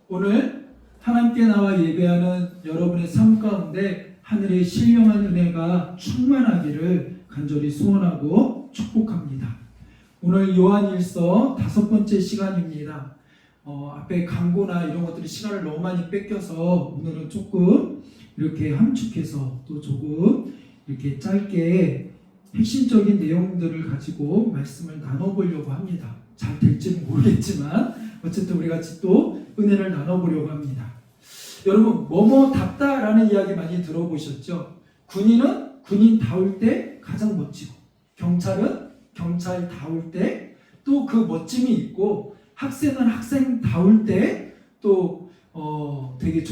오늘 하나님께 나와 예배하는 여러분의 삶 가운데 하늘의 신령한 은혜가 충만하기를 간절히 소원하고 축복합니다. 오늘 요한일서 5번째 시간입니다. 앞에 광고나 이런 것들이 시간을 너무 많이 뺏겨서 오늘은 조금 이렇게 함축해서 또 조금 이렇게 짧게 핵심적인 내용들을 가지고 말씀을 나눠보려고 합니다. 잘 될지는 모르겠지만 어쨌든 우리 같이 또 은혜를 나눠보려고 합니다. 여러분 뭐뭐답다라는 이야기 많이 들어보셨죠? 군인은 군인다울 때 가장 멋지고 경찰은 경찰다울 때 또 그 멋짐이 있고 학생은 학생다울 때 또 되게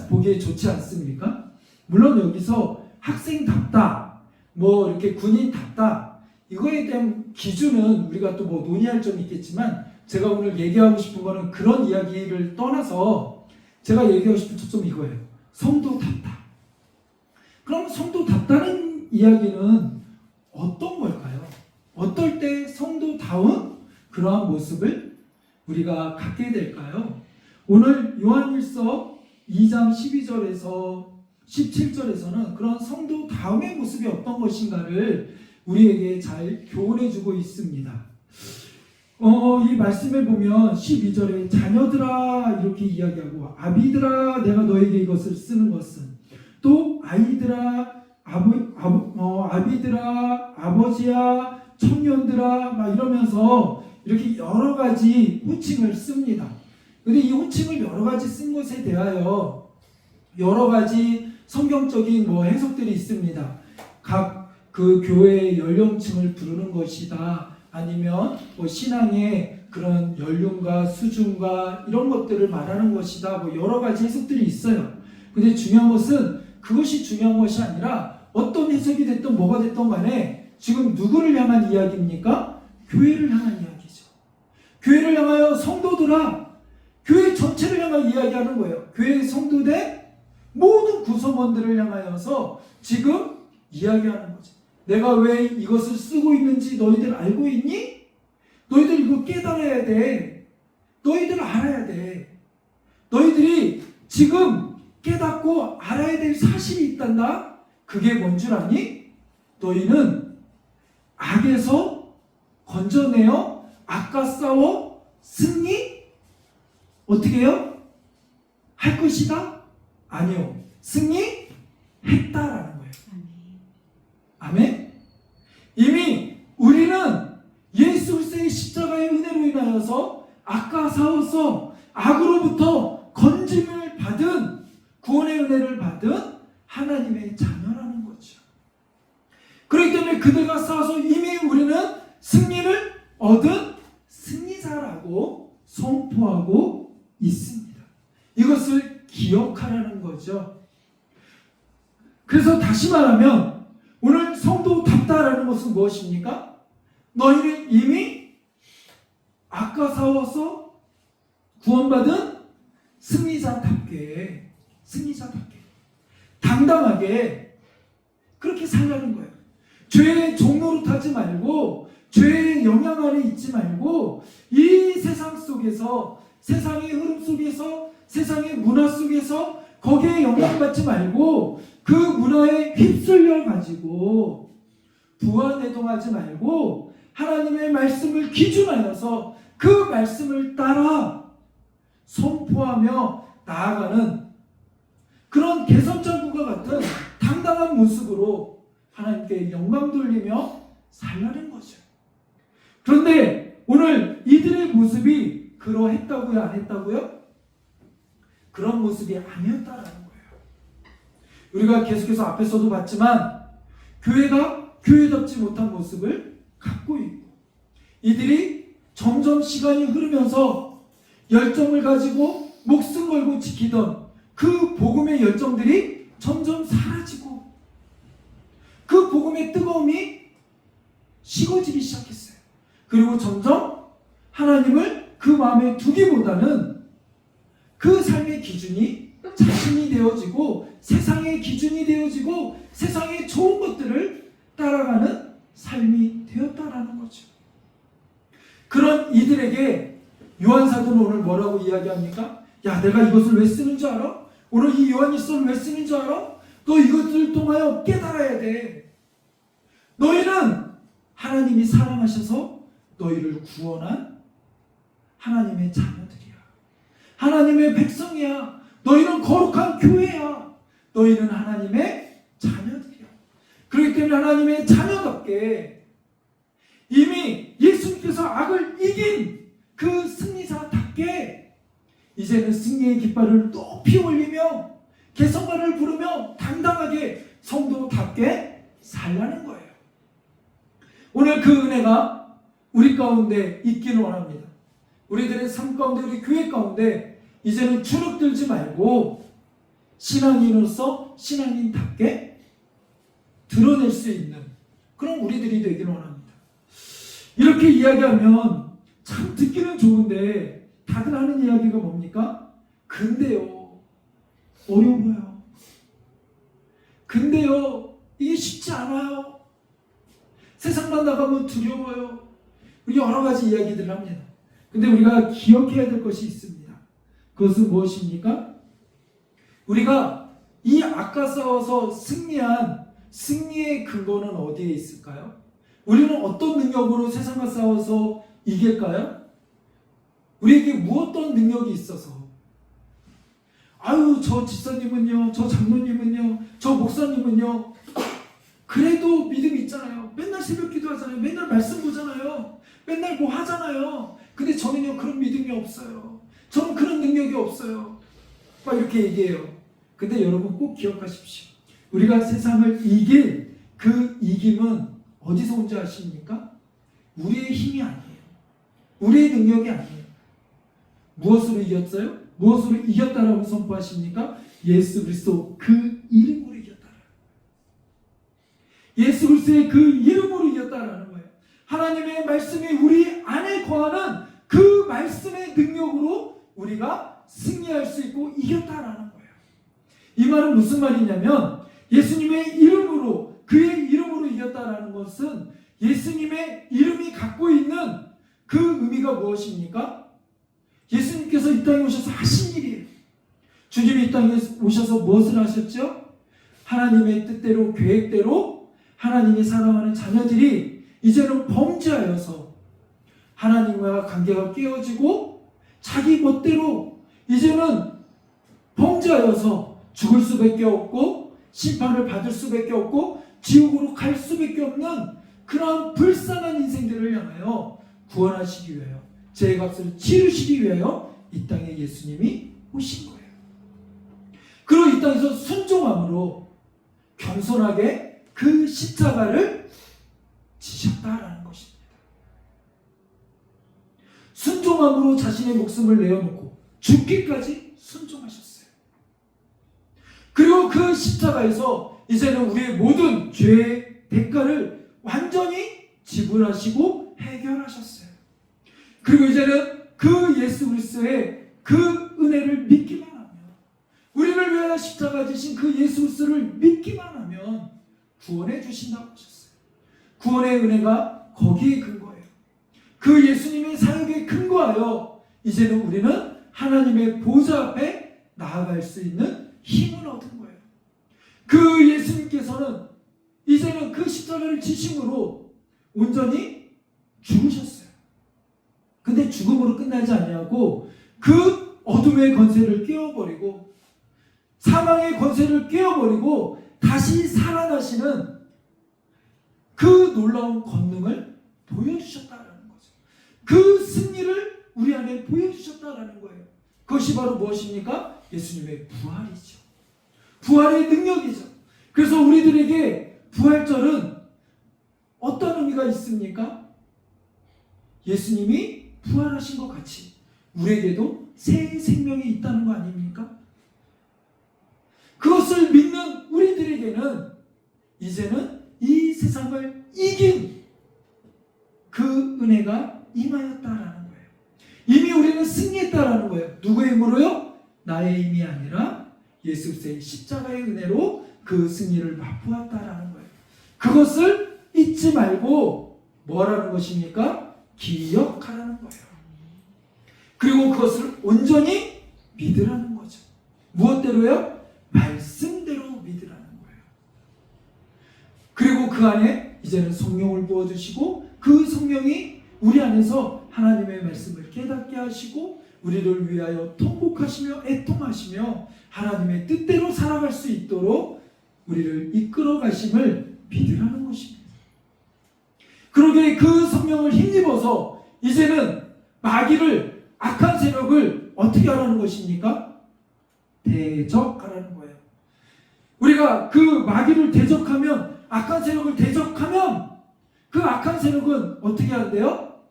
보기에 좋지 않습니까? 물론 여기서 학생답다 뭐 이렇게 군인답다 이거에 대한 기준은 우리가 또 뭐 논의할 점이 있겠지만 제가 오늘 얘기하고 싶은 거는 그런 이야기를 떠나서 제가 얘기하고 싶은 초점이 이거예요. 성도답다. 그럼 성도답다는 이야기는 어떤 걸까요? 어떨 때 성도다운 그러한 모습을 우리가 갖게 될까요? 오늘 요한일서 2장 12절에서 17절에서는 그런 성도다움의 모습이 어떤 것인가를 우리에게 잘 교훈해주고 있습니다. 이 말씀에 보면 12절에 자녀들아 이렇게 이야기하고 아비들아 내가 너에게 이것을 쓰는 것은 또 아이들아 아비들아 아버지야 청년들아 막 이러면서 이렇게 여러 가지 호칭을 씁니다. 근데 이 호칭을 여러 가지 쓴 것에 대하여 여러 가지 성경적인 해석들이 있습니다. 각 그 교회의 연령층을 부르는 것이다. 아니면 신앙의 그런 연륜과 수준과 이런 것들을 말하는 것이다. 여러 가지 해석들이 있어요. 근데 중요한 것은 그것이 중요한 것이 아니라 어떤 해석이 됐든 뭐가 됐든 간에 지금 누구를 향한 이야기입니까? 교회를 향한 이야기죠. 교회를 향하여 성도들아, 교회 전체를 향한 이야기하는 거예요. 교회의 성도들 모든 구성원들을 향하여서 지금 이야기하는 거죠. 내가 왜 이것을 쓰고 있는지 너희들 알고 있니? 너희들 이거 깨달아야 돼. 너희들 알아야 돼. 너희들이 지금 깨닫고 알아야 될 사실이 있단다. 그게 뭔 줄 아니? 너희는 악에서 건져내어 악과 싸워 승리? 어떻게 해요? 할 것이다? 아니요. 승리했다라는 거예요. 아멘? 이미 우리는 예수 그리스도의 십자가의 은혜로 인하여서 악과 싸워서 악으로부터 건짐을 받은 구원의 은혜를 받은 하나님의 자녀라는 거죠. 그렇기 때문에 그들과 싸워서 이미 우리는 승리를 얻은 승리자라고 선포하고 있습니다. 이것을 기억하라는 거죠. 그래서 다시 말하면 오늘 성도답다라는 것은 무엇입니까? 너희는 이미 악과 싸워서 구원받은 승리자답게 당당하게 그렇게 살라는 거예요. 죄의 종로로 타지 말고 죄의 영향 아래 있지 말고 이 세상 속에서 세상의 흐름 속에서 세상의 문화 속에서 거기에 영향받지 말고 그 문화에 휩쓸려 가지고 부안해동하지 말고 하나님의 말씀을 기준하여서 그 말씀을 따라 선포하며 나아가는 그런 개선자구가 같은 당당한 모습으로 하나님께 영광 돌리며 살라는 거죠. 그런데 오늘 이들의 모습이 그러했다고요? 안 했다고요? 그런 모습이 아니었다라는 거예요. 우리가 계속해서 앞에서도 봤지만 교회가 교회답지 못한 모습을 갖고 있고 이들이 점점 시간이 흐르면서 열정을 가지고 목숨 걸고 지키던 그 복음의 열정들이 점점 사라지고 그 복음의 뜨거움이 식어지기 시작했어요. 그리고 점점 하나님을 그 마음에 두기보다는 그 삶의 기준이 자신이 되어지고 세상의 기준이 되어지고 세상의 좋은 것들을 따라가는 삶이 되었다라는 거죠. 그런 이들에게 요한사도는 오늘 뭐라고 이야기합니까? 야, 내가 이것을 왜 쓰는 줄 알아? 오늘 이 요한일서를 왜 쓰는 줄 알아? 너 이것들을 통하여 깨달아야 돼. 너희는 하나님이 사랑하셔서 너희를 구원한 하나님의 자녀들이야. 하나님의 백성이야. 너희는 거룩한 교회야. 너희는 하나님의 자녀들이야. 그렇기 때문에 하나님의 자녀답게 이미 예수님께서 악을 이긴 그 승리자답게 이제는 승리의 깃발을 높이 올리며 개성가를 부르며 당당하게 성도답게 살라는 거예요. 오늘 그 은혜가 우리 가운데 있기를 원합니다. 우리들의 삶 가운데, 우리 교회 가운데 이제는 주눅들지 말고 신앙인으로서 신앙인답게 드러낼 수 있는 그런 우리들이 되기를 원합니다. 이렇게 이야기하면 참 듣기는 좋은데 다들 하는 이야기가 뭡니까? 근데요, 어려워요. 근데요, 이게 쉽지 않아요. 세상만 나가면 두려워요. 여러 가지 이야기들을 합니다. 근데 우리가 기억해야 될 것이 있습니다. 그것은 무엇입니까? 우리가 이 악과 싸워서 승리한 승리의 근거는 어디에 있을까요? 우리는 어떤 능력으로 세상과 싸워서 이길까요? 우리에게 무엇떤 능력이 있어서? 아유, 저 집사님은요, 저 장로님은요, 저 목사님은요, 그래도 믿음이 있잖아요. 맨날 새벽 기도하잖아요. 맨날 말씀 보잖아요. 맨날 뭐 하잖아요. 근데 저는요, 그런 믿음이 없어요. 저는 그런 능력이 없어요. 막 이렇게 얘기해요. 근데 여러분 꼭 기억하십시오. 우리가 세상을 이길 그 이김은 어디서 온지 아십니까? 우리의 힘이 아니에요. 우리의 능력이 아니에요. 무엇으로 이겼어요? 무엇으로 이겼다라고 선포하십니까? 예수 그리스도 그 이름으로 이겼다. 예수 그리스도의 그 이름으로 이겼다라는 거예요. 하나님의 말씀이 우리 안에 거하는 그 말씀의 능력으로 우리가 승리할 수 있고 이겼다라는 거예요. 이 말은 무슨 말이냐면 예수님의 이름으로, 그의 이름으로 이겼다라는 것은 예수님의 이름이 갖고 있는 그 의미가 무엇입니까? 예수님께서 이 땅에 오셔서 하신 일이에요. 주님이 이 땅에 오셔서 무엇을 하셨죠? 하나님의 뜻대로, 계획대로 하나님이 사랑하는 자녀들이 이제는 범죄하여서 하나님과 관계가 깨어지고 자기 멋대로 이제는 범죄하여서 죽을 수밖에 없고 심판을 받을 수밖에 없고 지옥으로 갈 수밖에 없는 그런 불쌍한 인생들을 향하여 구원하시기 위하여 죄의 값을 치르시기 위하여 이 땅에 예수님이 오신 거예요. 그리고 이 땅에서 순종함으로 겸손하게 그 십자가를 지셨다라는 것입니다. 순종함으로 자신의 목숨을 내어놓고 죽기까지 순종하셨어요. 그리고 그 십자가에서 이제는 우리의 모든 죄의 대가를 완전히 지불하시고 해결하셨어요. 그리고 이제는 그 예수 그리스도의 그 은혜를 믿기만 하면, 우리를 위하여 십자가 지신 그 예수 그리스도를 믿기만 하면 구원해 주신다고 하셨어요. 구원의 은혜가 거기에 근거해요. 그 예수님의 사역에 근거하여 이제는 우리는 하나님의 보좌 앞에 나아갈 수 있는 힘을 얻은 거예요. 그 예수님께서는 이제는 그 십자가를 지심으로 온전히 죽으셨어요. 근데 죽음으로 끝나지 아니하고 그 어둠의 권세를 깨워버리고 사망의 권세를 깨워버리고 다시 살아나시는 그 놀라운 권능을 보여주셨다라는 거죠. 그 승리를 우리 안에 보여주셨다라는 거예요. 그것이 바로 무엇입니까? 예수님의 부활이죠. 부활의 능력이죠. 그래서 우리들에게 부활절은 어떤 의미가 있습니까? 예수님이 부활하신 것 같이 우리에게도 새 생명이 있다는 거 아닙니까? 그것을 믿는 우리들에게는 이제는 이 세상을 이긴 그 은혜가 임하였다라는 거예요. 이미 우리는 승리했다라는 거예요. 누구의 힘으로요? 나의 힘이 아니라 예수 그리스도의 십자가의 은혜로 그 승리를 맛보았다라는 거예요. 그것을 잊지 말고 뭐라는 것입니까? 기억하라는 거예요. 그리고 그것을 온전히 믿으라는 거죠. 무엇대로요? 말씀대로 믿으라는 거예요. 그리고 그 안에 이제는 성령을 부어주시고 그 성령이 우리 안에서 하나님의 말씀을 깨닫게 하시고 우리를 위하여 통곡하시며 애통하시며 하나님의 뜻대로 살아갈 수 있도록 우리를 이끌어 가심을 믿으라는 것입니다. 그러게 그 성령을 힘입어서 이제는 마귀를, 악한 세력을 어떻게 하라는 것입니까? 대적하라는 거예요. 우리가 그 마귀를 대적하면, 악한 세력을 대적하면 그 악한 세력은 어떻게 한대요?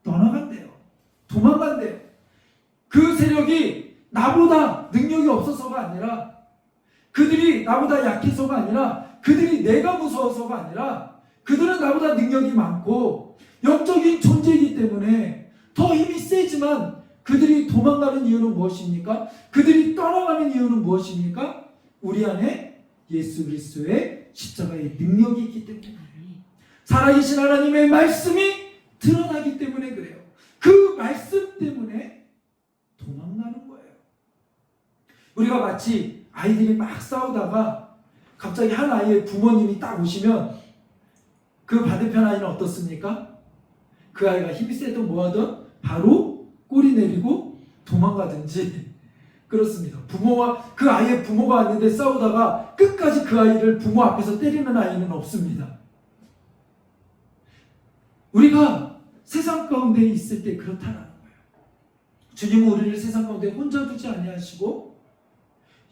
떠나간대요. 도망간대요. 그 세력이 나보다 능력이 없어서가 아니라, 그들이 나보다 약해서가 아니라, 그들이 내가 무서워서가 아니라, 그들은 나보다 능력이 많고 영적인 존재이기 때문에 더 힘이 세지만 그들이 도망가는 이유는 무엇입니까? 그들이 떠나가는 이유는 무엇입니까? 우리 안에 예수 그리스도의 십자가의 능력이 있기 때문에, 살아계신 하나님의 말씀이 드러나기 때문에 그래요. 그 말씀 때문에 도망가는 거예요. 우리가 마치 아이들이 막 싸우다가 갑자기 한 아이의 부모님이 딱 오시면 그 반대편 아이는 어떻습니까? 그 아이가 힘이 세든 뭐하든 바로 꼬리 내리고 도망가든지 그렇습니다. 부모와 그 아이의 부모가 왔는데 싸우다가 끝까지 그 아이를 부모 앞에서 때리는 아이는 없습니다. 우리가 세상 가운데 있을 때 그렇다라는 거예요. 주님은 우리를 세상 가운데 혼자 두지 아니하시고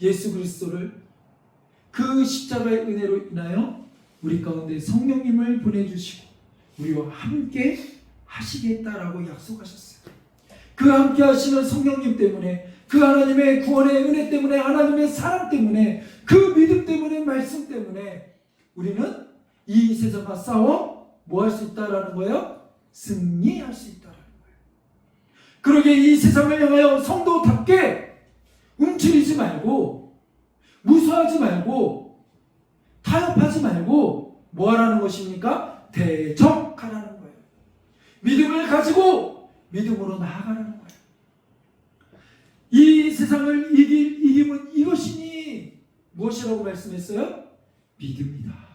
예수 그리스도를 그 십자가의 은혜로 인하여 우리 가운데 성령님을 보내주시고 우리와 함께 하시겠다라고 약속하셨어요. 그 함께 하시는 성령님 때문에, 그 하나님의 구원의 은혜 때문에, 하나님의 사랑 때문에, 그 믿음 때문에, 말씀 때문에 우리는 이 세상과 싸워 뭐 할 수 있다라는 거예요? 승리할 수 있다라는 거예요. 그러게 이 세상을 향하여 성도답게 움츠리지 말고, 무수하지 말고, 타협하지 말고 뭐 하라는 것입니까? 대적하라는 거예요. 믿음을 가지고 믿음으로 나아가라는 거예요. 이 세상을 이김은 이것이니 무엇이라고 말씀했어요? 믿음이다.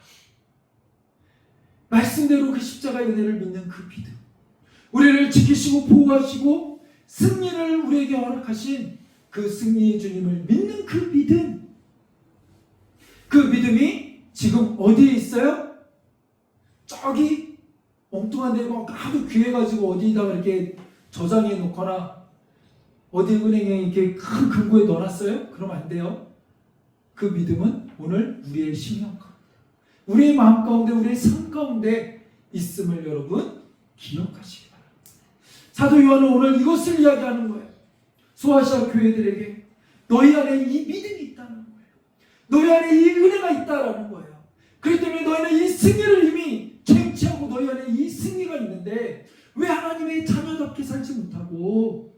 말씀대로 그 십자가의 은혜를 믿는 그 믿음, 우리를 지키시고 보호하시고 승리를 우리에게 허락하신 그 승리의 주님을 믿는 그 믿음, 그 믿음이 지금 어디에 있어요? 저기 엉뚱한 데 아주 귀해가지고 어디다가 이렇게 저장해 놓거나 어디 은행에 이렇게 큰 금고에 넣어놨어요? 그러면 안 돼요. 그 믿음은 오늘 우리의 심령 가운데, 우리의 마음 가운데, 우리의 삶 가운데 있음을 여러분 기억하시기 바랍니다. 사도 요한은 오늘 이것을 이야기하는 거예요. 소아시아 교회들에게 너희 안에 이 믿음이 있다는 거예요. 너희 안에 이 은혜가 있다라는 거예요. 그렇기 때문에 너희는 이 승리를 이미 쟁취하고 너희 안에 이 승리가 있는데 왜 하나님의 자녀답게 살지 못하고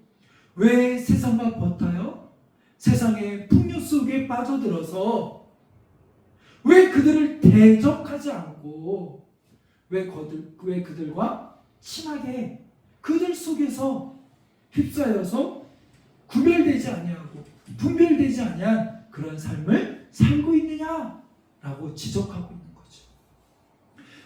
왜 세상과 버타요? 세상의 풍요 속에 빠져들어서 왜 그들을 대적하지 않고 왜 그들과 친하게 그들 속에서 휩싸여서 구별되지 아니하고 분별되지 아니한 그런 삶을 살고 있느냐라고 지적하고 있는 거죠.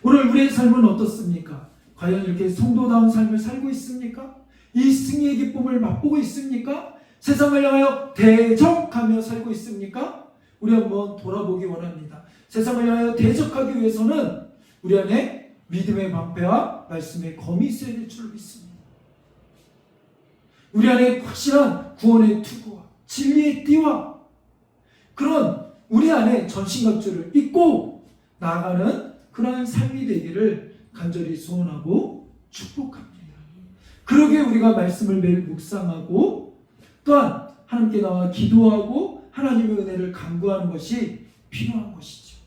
오늘 우리의 삶은 어떻습니까? 과연 이렇게 성도다운 삶을 살고 있습니까? 이 승리의 기쁨을 맛보고 있습니까? 세상을 향하여 대적하며 살고 있습니까? 우리 한번 돌아보기 원합니다. 세상을 향하여 대적하기 위해서는 우리 안에 믿음의 방패와 말씀의 검이 있어야 될 줄 믿습니다. 우리 안에 확실한 구원의 투구와 진리의 띠와 그런 우리 안에 전신갑주를 입고 나아가는 그러한 삶이 되기를 간절히 소원하고 축복합니다. 그러기에 우리가 말씀을 매일 묵상하고 또한 하나님께 나와 기도하고 하나님의 은혜를 간구하는 것이 필요한 것이죠.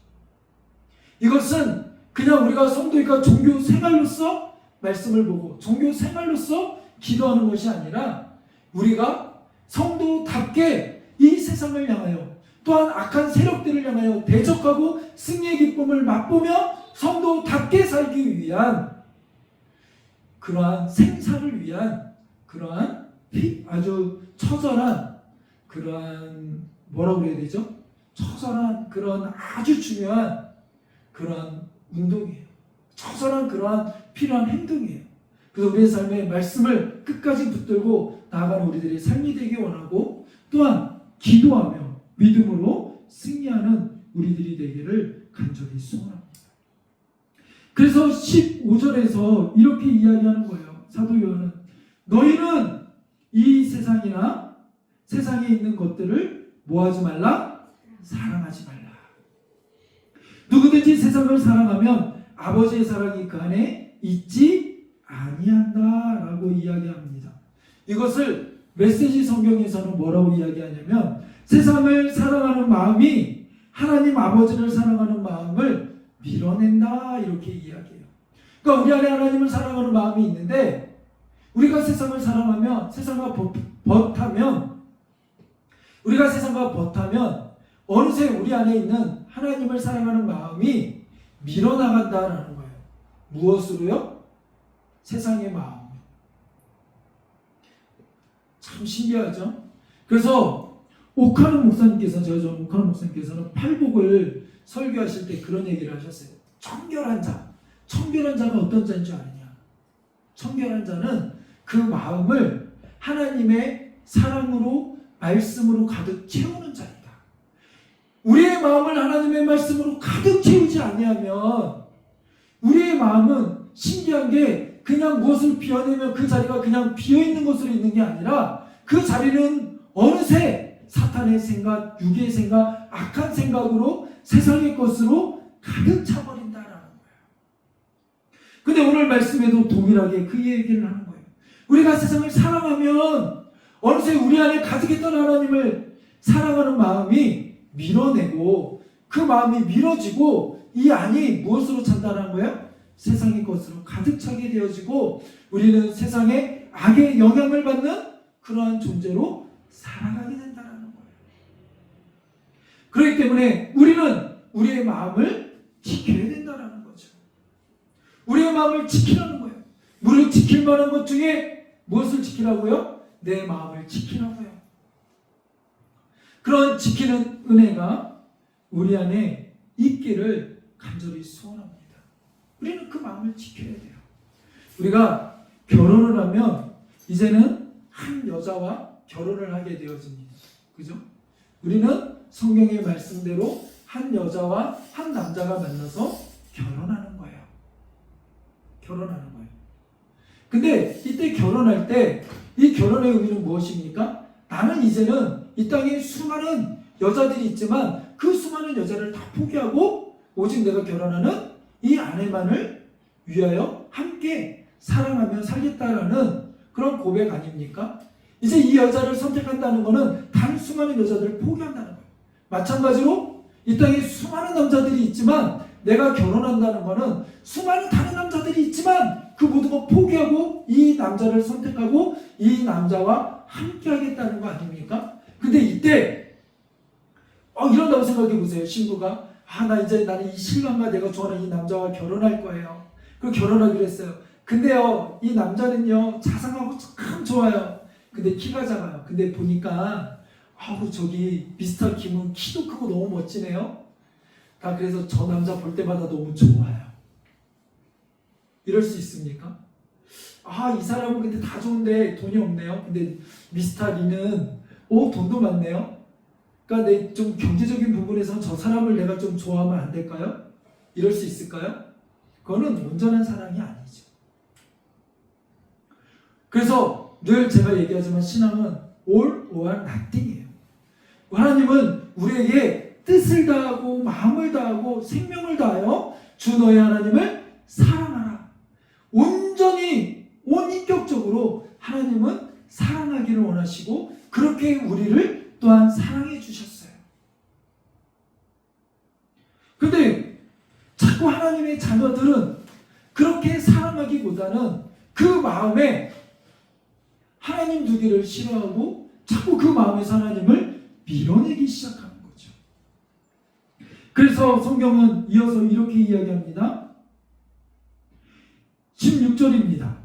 이것은 그냥 우리가 성도니까 종교 생활로서 말씀을 보고 종교 생활로서 기도하는 것이 아니라 우리가 성도답게 이 세상을 향하여 또한 악한 세력들을 향하여 대적하고 승리의 기쁨을 맛보며 성도답게 살기 위한 그러한 생사를 위한 그러한 아주 처절한 그러한 뭐라고 그래야 되죠? 처절한 그런 아주 중요한 그러한 운동이에요. 처절한 그러한 필요한 행동이에요. 그래서 우리의 삶에 말씀을 끝까지 붙들고 나아가는 우리들의 삶이 되기 원하고 또한 기도하며 믿음으로 승리하는 우리들이 되기를 간절히 소원합니다. 그래서 15절에서 이렇게 이야기하는 거예요. 사도 요한은 너희는 이 세상이나 세상에 있는 것들을 뭐하지 말라? 사랑하지 말라. 누구든지 세상을 사랑하면 아버지의 사랑이 그 안에 있지 아니한다 라고 이야기합니다. 이것을 메시지 성경에서는 뭐라고 이야기하냐면 세상을 사랑하는 마음이 하나님 아버지를 사랑하는 마음을 밀어낸다 이렇게 이야기해요. 그러니까 우리 안에 하나님을 사랑하는 마음이 있는데 우리가 세상을 사랑하면 세상과 버타면 어느새 우리 안에 있는 하나님을 사랑하는 마음이 밀어나간다라는 거예요. 무엇으로요? 세상의 마음. 참 신기하죠? 그래서 오카노 목사님께서는 팔복을 설교하실 때 그런 얘기를 하셨어요. 청결한 자가 어떤 자인 줄 아느냐? 청결한 자는 그 마음을 하나님의 사랑으로 말씀으로 가득 채우는 자이다. 우리의 마음을 하나님의 말씀으로 가득 채우지 아니하면 우리의 마음은 신기한 게 그냥 무엇을 비워내면 그 자리가 그냥 비어있는 것으로 있는 게 아니라 그 자리는 어느새 사탄의 생각, 육의 생각, 악한 생각으로 세상의 것으로 가득 차버린다라는 거예요. 근데 오늘 말씀에도 동일하게 그 얘기를 하는 거예요. 우리가 세상을 사랑하면 어느새 우리 안에 가득했던 하나님을 사랑하는 마음이 밀어내고 그 마음이 밀어지고 이 안이 무엇으로 찬다는 거예요? 세상의 것으로 가득 차게 되어지고 우리는 세상의 악의 영향을 받는 그러한 존재로 살아가게 된다는 거예요. 그렇기 때문에 우리는 우리의 마음을 지켜야 된다는 거죠. 우리의 마음을 지키라는 거예요. 우리를 지킬 만한 것 중에 무엇을 지키라고요? 내 마음을 지키라고요. 그런 지키는 은혜가 우리 안에 있기를 간절히 소원합니다. 우리는 그 마음을 지켜야 돼요. 우리가 결혼을 하면 이제는 한 여자와 결혼을 하게 되어집니다. 그죠? 우리는 성경의 말씀대로 한 여자와 한 남자가 만나서 결혼하는 거예요. 근데 이때 결혼할 때 이 결혼의 의미는 무엇입니까? 나는 이제는 이 땅에 수많은 여자들이 있지만 그 수많은 여자를 다 포기하고 오직 내가 결혼하는 이 아내만을 위하여 함께 사랑하며 살겠다라는 그런 고백 아닙니까? 이제 이 여자를 선택한다는 것은 다른 수많은 여자들을 포기한다는 거예요. 마찬가지로 이 땅에 수많은 남자들이 있지만 내가 결혼한다는 것은 수많은 다른 남자들이 있지만 그 모든 거 포기하고 이 남자를 선택하고 이 남자와 함께 하겠다는 거 아닙니까? 근데 이때 이런다고 생각해 보세요. 신부가 나는 이 신랑과 내가 좋아하는 이 남자와 결혼할 거예요. 그리고 결혼하기로 했어요. 근데요, 이 남자는요, 자상하고 참 좋아요. 근데 키가 작아요. 근데 보니까, 저기, 미스터 김은 키도 크고 너무 멋지네요. 그래서 저 남자 볼 때마다 너무 좋아요. 이럴 수 있습니까? 이 사람은 근데 다 좋은데 돈이 없네요. 근데 미스터 리는, 돈도 많네요. 그러니까 내 좀 경제적인 부분에서 저 사람을 내가 좀 좋아하면 안 될까요? 이럴 수 있을까요? 그거는 온전한 사랑이 아니죠. 그래서 늘 제가 얘기하지만 신앙은 all or nothing이에요. 하나님은 우리에게 뜻을 다하고 마음을 다하고 생명을 다하여 주 너의 하나님을 사랑하라. 온전히 온인격적으로 하나님은 사랑하기를 원하시고 그렇게 우리를 또한 사랑해 주셨어요. 근데 자꾸 하나님의 자녀들은 그렇게 사랑하기보다는 그 마음에 하나님 두기를 싫어하고 자꾸 그 마음에서 하나님을 밀어내기 시작하는 거죠. 그래서 성경은 이어서 이렇게 이야기합니다. 16절입니다.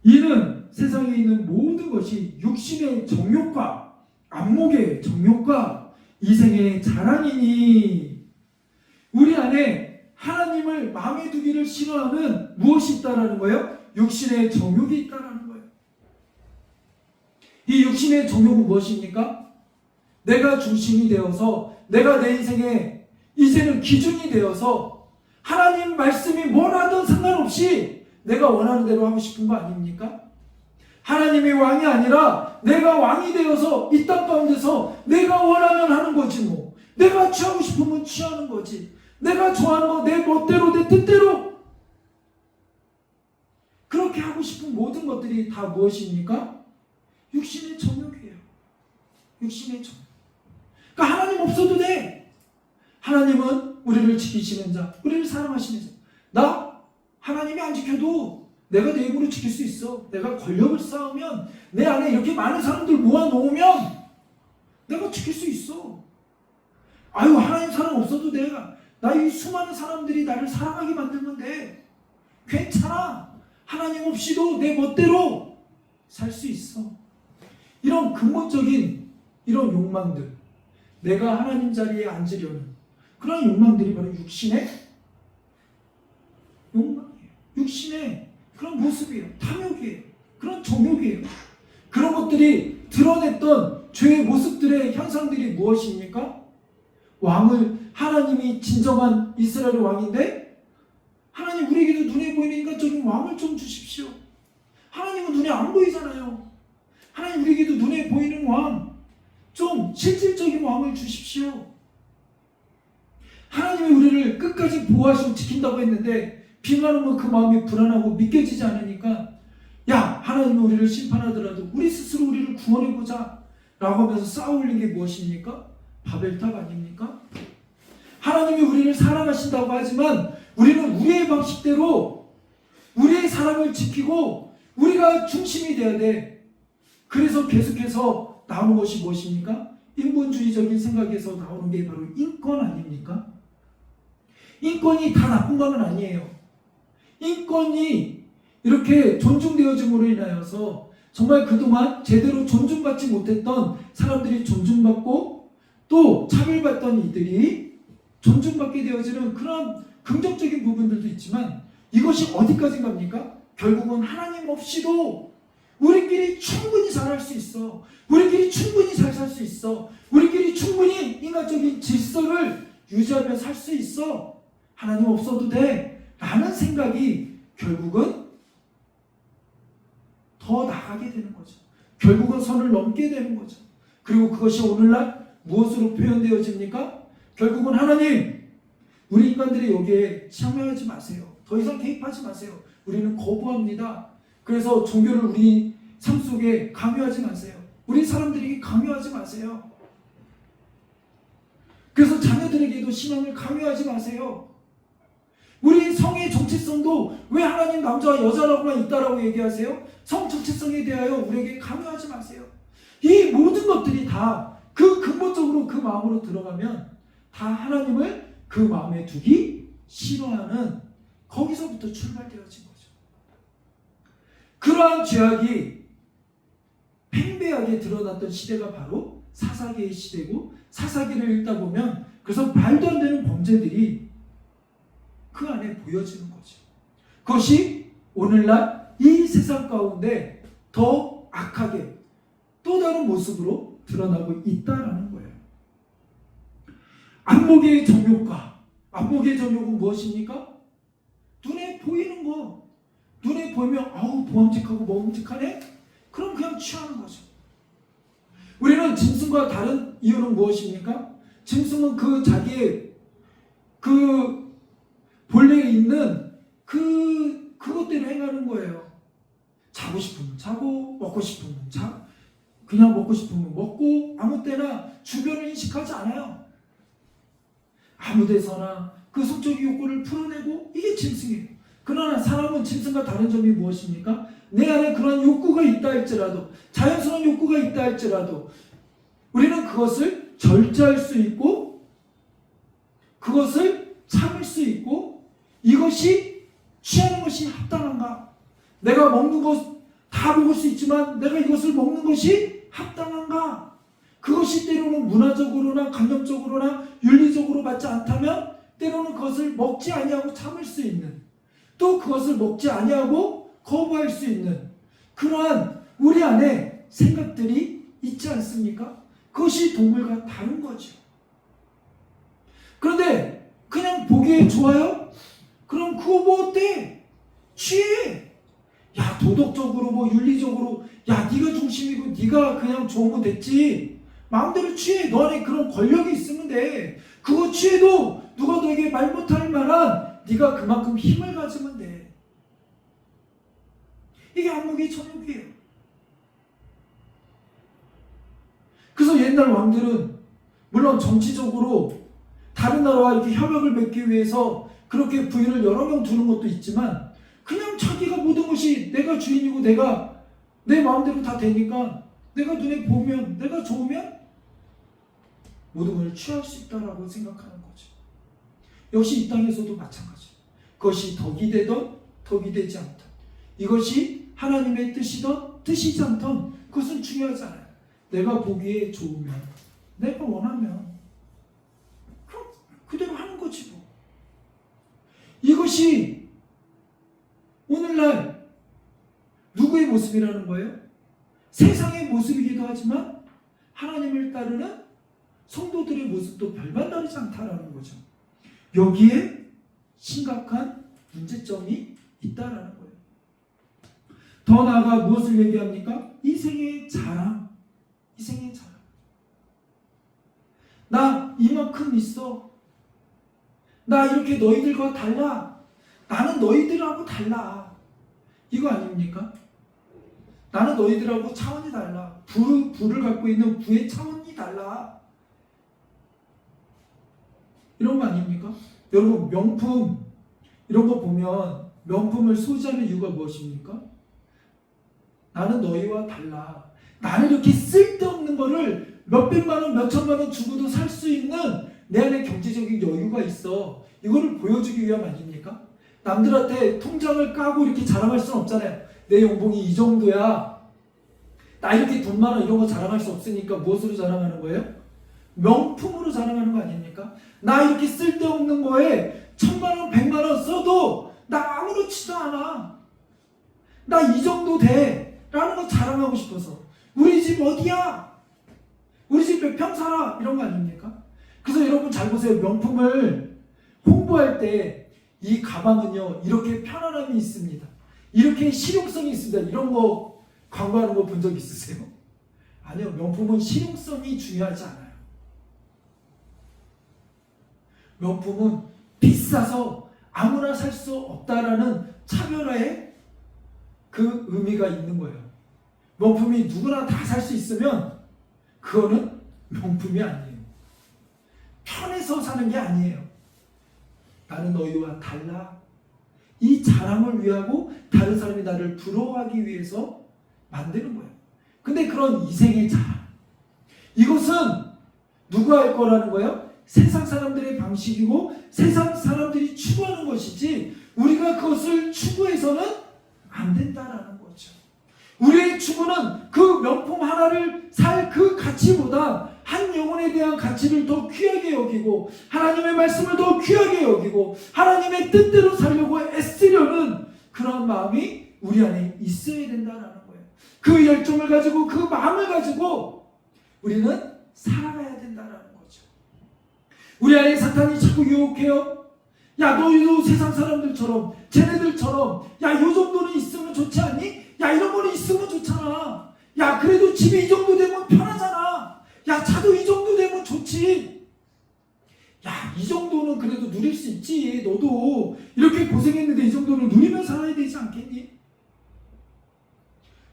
이는 세상에 있는 모든 것이 육신의 정욕과 안목의 정욕과 이생의 자랑이니 우리 안에 하나님을 마음에 두기를 싫어하는 무엇이 있다라는 거예요? 육신의 정욕이 있다라는 거예요. 이 육신의 정욕은 무엇입니까? 내가 중심이 되어서 내가 내 인생에 이제는 기준이 되어서 하나님 말씀이 뭘 하든 상관없이 내가 원하는 대로 하고 싶은 거 아닙니까? 하나님이 왕이 아니라 내가 왕이 되어서 이 땅 가운데서 내가 원하면 하는 거지 뭐. 내가 취하고 싶으면 취하는 거지. 내가 좋아하는 거 내 멋대로 내 뜻대로 그렇게 하고 싶은 모든 것들이 다 무엇입니까? 육신의 정욕이에요. 육신의 정욕. 그러니까 하나님 없어도 돼. 하나님은 우리를 지키시는 자, 우리를 사랑하시는 자. 나 하나님이 안 지켜도 내가 내 입으로 지킬 수 있어. 내가 권력을 쌓으면 내 안에 이렇게 많은 사람들 모아놓으면 내가 지킬 수 있어. 아유 하나님 사랑 없어도 내가 나 이 수많은 사람들이 나를 사랑하게 만들면 돼. 괜찮아. 하나님 없이도 내 멋대로 살 수 있어. 이런 근본적인 이런 욕망들, 내가 하나님 자리에 앉으려는 그런 욕망들이 바로 육신의 욕망이에요. 육신의 그런 모습이에요. 탐욕이에요. 그런 정욕이에요. 그런 것들이 드러냈던 죄의 모습들의 현상들이 무엇입니까? 왕을 하나님이 진정한 이스라엘의 왕인데 하나님 우리에게도 눈에 보이는 인간적인 왕을 좀 주십시오. 하나님은 눈에 안 보이잖아요. 하나님 우리에게도 눈에 보이는 왕, 좀 실질적인 왕을 주십시오. 하나님이 우리를 끝까지 보호하시고 지킨다고 했는데 비만 오면 그 마음이 불안하고 믿겨지지 않으니까 야 하나님이 우리를 심판하더라도 우리 스스로 우리를 구원해보자 라고 하면서 쌓아올린 게 무엇입니까? 바벨탑 아닙니까? 하나님이 우리를 사랑하신다고 하지만 우리는 우리의 방식대로 우리의 사랑을 지키고 우리가 중심이 돼야 돼. 그래서 계속해서 나오는 것이 무엇입니까? 인본주의적인 생각에서 나오는 게 바로 인권 아닙니까? 인권이 다 나쁜 건 아니에요. 인권이 이렇게 존중되어짐으로 인하여서 정말 그동안 제대로 존중받지 못했던 사람들이 존중받고 또 차별받던 이들이 존중받게 되어지는 그런 긍정적인 부분들도 있지만 이것이 어디까지 갑니까? 결국은 하나님 없이도 우리끼리 충분히 잘할 수 있어. 우리끼리 충분히 잘 살 수 있어. 우리끼리 충분히 인간적인 질서를 유지하며 살 수 있어. 하나님 없어도 돼. 라는 생각이 결국은 더 나가게 되는 거죠. 결국은 선을 넘게 되는 거죠. 그리고 그것이 오늘날 무엇으로 표현되어집니까? 결국은 하나님, 우리 인간들이 여기에 참여하지 마세요. 더 이상 개입하지 마세요. 우리는 거부합니다. 그래서 종교를 우리 삶 속에 강요하지 마세요. 우리 사람들에게 강요하지 마세요. 그래서 자녀들에게도 신앙을 강요하지 마세요. 우리 성의 정체성도 왜 하나님 남자와 여자라고만 있다라고 얘기하세요? 성 정체성에 대하여 우리에게 강요하지 마세요. 이 모든 것들이 다 그 근본적으로 그 마음으로 들어가면 다 하나님을 그 마음에 두기 싫어하는 거기서부터 출발되어진 거죠. 그러한 죄악이 팽배하게 드러났던 시대가 바로 사사기의 시대고 사사기를 읽다 보면 그래서 말도 안 되는 범죄들이 그 안에 보여지는 거죠. 그것이 오늘날 이 세상 가운데 더 악하게 또 다른 모습으로 드러나고 있다라는 거예요. 안목의 정욕과 안목의 정욕은 무엇입니까? 눈에 보이는 거. 눈에 보이면 아우 보암직하고 먹음직하네? 그럼 그냥 취하는 거죠. 우리는 짐승과 다른 이유는 무엇입니까? 짐승은 그 자기의 그 본래에 있는 그것대로 행하는 거예요. 자고 싶으면 자고, 먹고 싶으면 자, 그냥 먹고 싶으면 먹고 아무 때나 주변을 인식하지 않아요. 아무 데서나 그 성적 욕구를 풀어내고 이게 짐승이에요. 그러나 사람은 짐승과 다른 점이 무엇입니까? 내 안에 그런 욕구가 있다 할지라도 자연스러운 욕구가 있다 할지라도 우리는 그것을 절제할 수 있고 그것을 참을 수 있고 이것이 취하는 것이 합당한가? 내가 먹는 것 다 먹을 수 있지만 내가 이것을 먹는 것이 합당한가? 그것이 때로는 문화적으로나 감정적으로나 윤리적으로 맞지 않다면 때로는 그것을 먹지 아니하고 참을 수 있는, 또 그것을 먹지 아니하고 거부할 수 있는 그러한 우리 안에 생각들이 있지 않습니까? 그것이 동물과 다른 거죠. 그런데 그냥 보기에 좋아요? 그럼 그거 뭐 어때? 취해. 야, 도덕적으로 뭐 윤리적으로 야, 네가 중심이고 네가 그냥 좋으면 됐지. 마음대로 취해. 너 안에 그런 권력이 있으면 돼. 그거 취해도 누가 너에게 말 못할 만한 네가 그만큼 힘을 가지면 돼. 이게 암묵의 천육이에요. 그래서 옛날 왕들은 물론 정치적으로 다른 나라와 이렇게 협약을 맺기 위해서 그렇게 부인을 여러 명 두는 것도 있지만 그냥 자기가 모든 것이 내가 주인이고 내가 내 마음대로 다 되니까 내가 눈에 보면 내가 좋으면 모든 걸 취할 수 있다라고 생각하는 거죠. 역시 이 땅에서도 마찬가지. 그것이 덕이 되던 덕이 되지 않던, 이것이 하나님의 뜻이던 뜻이지 않던, 그것은 중요하지 않아요. 내가 보기에 좋으면, 내가 원하면 그럼 그대로 하는 거지 뭐. 이것이 오늘날 누구의 모습이라는 거예요? 세상의 모습이기도 하지만 하나님을 따르는 성도들의 모습도 별반 다르지 않다라는 거죠. 여기에 심각한 문제점이 있다라는 거예요. 더 나아가 무엇을 얘기합니까? 이 생의 자랑. 이 생의 자랑. 나 이만큼 있어. 나 이렇게 너희들과 달라. 나는 너희들하고 달라. 이거 아닙니까? 나는 너희들하고 차원이 달라. 부를 갖고 있는 부의 차원이 달라. 이런 거 아닙니까? 여러분, 명품 이런 거 보면 명품을 소지하는 이유가 무엇입니까? 나는 너희와 달라. 나는 이렇게 쓸데없는 거를 몇백만 원, 몇천만 원 주고도 살 수 있는 내 안에 경제적인 여유가 있어. 이거를 보여주기 위함 아닙니까? 남들한테 통장을 까고 이렇게 자랑할 수는 없잖아요. 내 연봉이 이 정도야. 나 이렇게 돈 많아 이런 거 자랑할 수 없으니까 무엇으로 자랑하는 거예요? 명품으로 자랑하는 거 아닙니까? 나 이렇게 쓸데없는 거에 1000만 원, 100만 원 써도 나 아무렇지도 않아. 나 이 정도 돼. 라는 거 자랑하고 싶어서. 우리 집 어디야? 우리 집 몇 평 살아? 이런 거 아닙니까? 그래서 여러분 잘 보세요. 명품을 홍보할 때 이 가방은요 이렇게 편안함이 있습니다. 이렇게 실용성이 있습니다. 이런 거 광고하는 거 본 적 있으세요? 아니요. 명품은 실용성이 중요하지 않아요. 명품은 비싸서 아무나 살 수 없다라는 차별화의 그 의미가 있는 거예요. 명품이 누구나 다 살 수 있으면 그거는 명품이 아니에요. 편해서 사는 게 아니에요. 나는 너희와 달라. 이 자랑을 위하고 다른 사람이 나를 부러워하기 위해서 만드는 거예요. 근데 그런 이생의 자랑, 이것은 누가 할 거라는 거예요? 세상 사람들의 방식이고 세상 사람들이 추구하는 것이지 우리가 그것을 추구해서는 안 된다라는 거죠. 우리의 추구는 그 명품 하나를 살 그 가치보다 한 영혼에 대한 가치를 더 귀하게 여기고 하나님의 말씀을 더 귀하게 여기고 하나님의 뜻대로 살려고 애쓰려는 그런 마음이 우리 안에 있어야 된다라는 거예요. 그 열정을 가지고 그 마음을 가지고 우리는 살아가야 된다라는 거죠. 우리 안에 사탄이 자꾸 유혹해요. 야, 너희도 세상 사람들처럼 쟤네들처럼 야, 요 정도는 있으면 좋지 않니? 야, 이런 거는 있으면 좋잖아. 야, 그래도 집이 이 정도 되면 편하잖아. 야, 차도 이 정도 되면 좋지. 야, 이 정도는 그래도 누릴 수 있지. 너도 이렇게 고생했는데 이 정도는 누리며 살아야 되지 않겠니?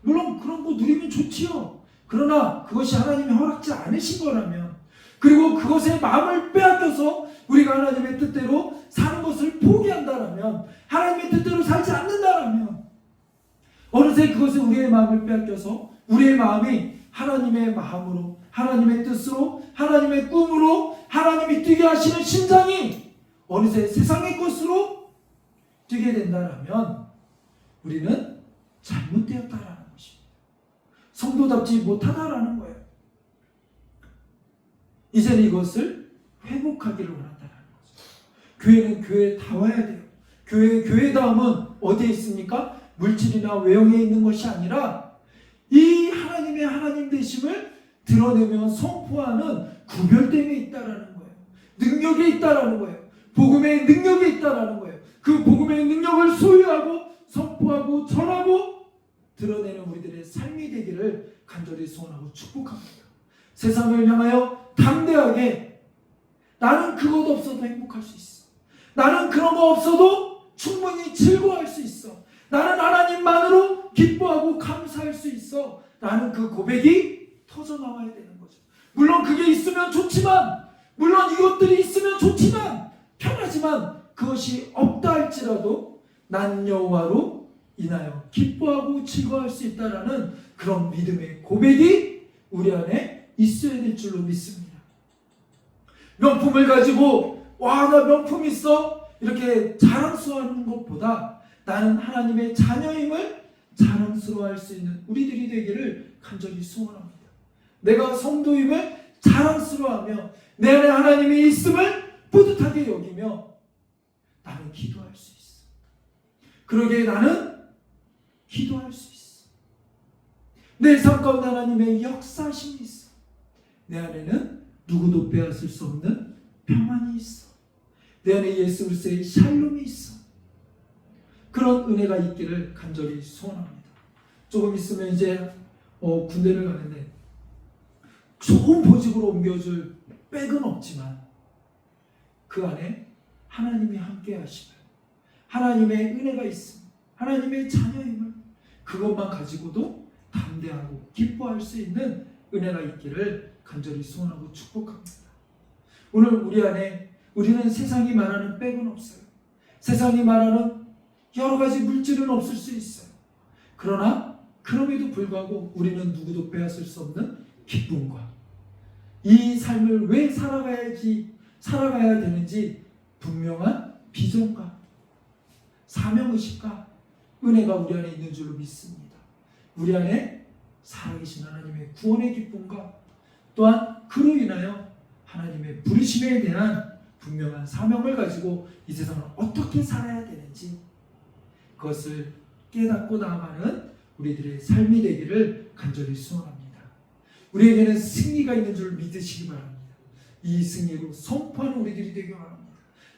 물론 그런 거 누리면 좋지요. 그러나 그것이 하나님이 허락지 않으신 거라면, 그리고 그것에 마음을 빼앗겨서 우리가 하나님의 뜻대로 사는 것을 포기한다라면, 하나님의 뜻대로 살지 않는다라면 어느새 그것에 우리의 마음을 빼앗겨서 우리의 마음이 하나님의 마음으로, 하나님의 뜻으로, 하나님의 꿈으로 하나님이 뛰게 하시는 심장이 어느새 세상의 것으로 뛰게 된다라면 우리는 잘못되었다라는 것입니다. 성도답지 못하다라는 거예요. 이제는 이것을 회복하기를 원한다는 거죠. 교회는 교회에 다 와야 돼요. 교회 다음은 어디에 있습니까? 물질이나 외형에 있는 것이 아니라 이 하나님의 하나님 되심을 드러내며 선포하는 구별됨에 있다라는 거예요. 능력이 있다라는 거예요. 복음의 능력이 있다라는 거예요. 그 복음의 능력을 소유하고 선포하고 전하고 드러내는 우리들의 삶이 되기를 간절히 소원하고 축복합니다. 세상을 향하여 담대하게 나는 그것 없어도 행복할 수 있어. 나는 그런 거 없어도 충분히 즐거워할 수 있어. 나는 하나님만으로 기뻐하고 감사할 수 있어. 라는 그 고백이 터져나와야 되는 거죠. 물론 그게 있으면 좋지만, 물론 이것들이 있으면 좋지만, 편하지만 그것이 없다 할지라도 난 여호와로 인하여 기뻐하고 즐거워할 수 있다라는 그런 믿음의 고백이 우리 안에 있어야 될 줄로 믿습니다. 명품을 가지고 와, 나 명품 있어 이렇게 자랑스러워하는 것보다 나는 하나님의 자녀임을 자랑스러워할 수 있는 우리들이 되기를 간절히 소원합니다. 내가 성도임을 자랑스러워하며 내 안에 하나님이 있음을 뿌듯하게 여기며 나는 기도할 수 있어. 그러기에 나는 기도할 수 있어. 내 삶 가운데 하나님의 역사심이 있어. 내 안에는 누구도 빼앗을 수 없는 평안이 있어. 내 안에 예수 그리스도의 샬롬이 있어. 그런 은혜가 있기를 간절히 소원합니다. 조금 있으면 이제 군대를 가는데 좋은 보직으로 옮겨줄 백은 없지만 그 안에 하나님이 함께 하시면 하나님의 은혜가 있음, 하나님의 자녀임을 그것만 가지고도 담대하고 기뻐할 수 있는 은혜가 있기를 간절히 소원하고 축복합니다. 오늘 우리 안에 우리는 세상이 말하는 백은 없어요. 세상이 말하는 여러 가지 물질은 없을 수 있어요. 그러나 그럼에도 불구하고 우리는 누구도 빼앗을 수 없는 기쁨과 이 삶을 왜 살아가야 되는지 분명한 비전과 사명의식과 은혜가 우리 안에 있는 줄로 믿습니다. 우리 안에 살아계신 하나님의 구원의 기쁨과 또한 그로 인하여 하나님의 부르심에 대한 분명한 사명을 가지고 이 세상을 어떻게 살아야 되는지 그것을 깨닫고 나아가는 우리들의 삶이 되기를 간절히 소원합니다. 우리에게는 승리가 있는 줄 믿으시기 바랍니다. 이 승리로 선포하는 우리들이 되기 바랍니다.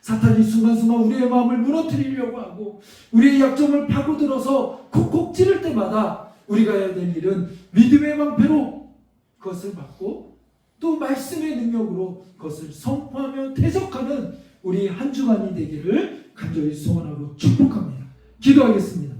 사탄이 순간순간 우리의 마음을 무너뜨리려고 하고 우리의 약점을 파고들어서 콕콕 찌를 때마다 우리가 해야 될 일은 믿음의 방패로 그것을 받고 또 말씀의 능력으로 그것을 선포하며 대적하는 우리 한 주간이 되기를 간절히 소원하고 축복합니다. 기도하겠습니다.